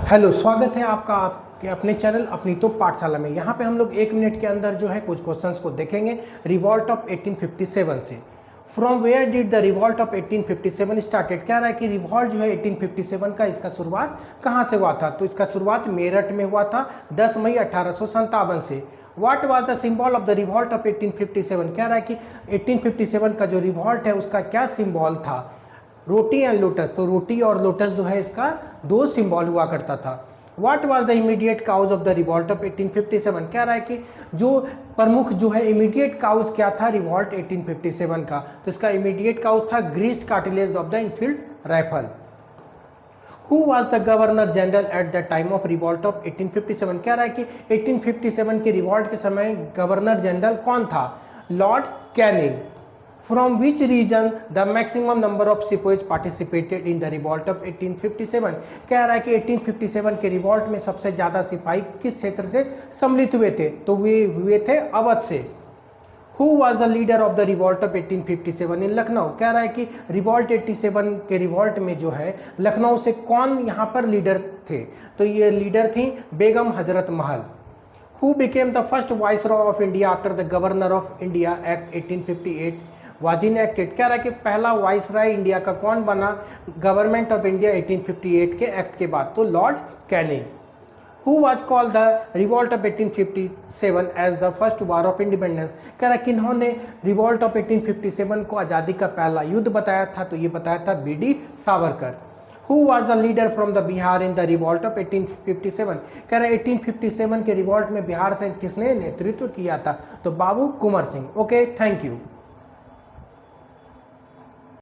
Hello, स्वागत है आपका आपके अपने चैनल अपनी तो पाठशाला में। यहाँ पे हम लोग 1 मिनट के अंदर जो है कुछ क्वेश्चंस को देखेंगे रिवॉल्ट ऑफ 1857 से। From where did the revolt of 1857 started. क्या रहा है कि रिवॉल्ट जो है 1857 का इसका शुरुआत कहाँ से हुआ था? तो इसका शुरुआत मेरठ में हुआ था 10 मई 1857 से। What was the symbol of the revolt of 1857। क्या रहा है कि 1857 का जो रिवॉल्ट है उसका क्या सिंबल था? रोटी एंड लोटस। तो रोटी और लोटस जो है इसका दो सिंबल हुआ करता था। What was the immediate cause of the revolt of 1857। कह रहा है कि जो प्रमुख जो है इमीडिएट काउज क्या था रिवॉल्ट 1857 का? तो इसका इमीडिएट काउज था greased cartilage of the Enfield rifle. Who was the governor general at the time of revolt of 1857। कह रहा है कि 1857 के रिवॉल्ट के समय गवर्नर जनरल कौन था? Lord Canning. From which region the maximum number of sepoys participated in the revolt of 1857। कह रहा है कि 1857 के रिवॉल्ट में सबसे ज़्यादा सिपाही किस क्षेत्र से सम्मिलित हुए थे? तो वे हुए थे अवध से। Who was the leader of the revolt of 1857 in Lucknow. कह रहा है कि रिवॉल्ट 87 के रिवॉल्ट में जो है लखनऊ से कौन यहाँ पर लीडर थे? तो ये लीडर थी Begum Hazrat Mahal. Who became the first viceroy of India after the governor of India Act 1858 was enacted। कह रहा है कि पहला वाइसराय इंडिया का कौन बना गवर्नमेंट ऑफ इंडिया 1858 के एक्ट के बाद? तो Lord Canning. Who was called the revolt of 1857 as the first war of independence. कह रहा है किन्होंने रिवॉल्ट ऑफ 1857 को आज़ादी का पहला युद्ध बताया था? तो ये बताया था BD. Savarkar. Who was the leader from the Bihar in the revolt of 1857। कह रहे 1857 के रिवॉल्ट में बिहार से किसने नेतृत्व किया था? तो Babu Kunwar Singh. Okay, thank you.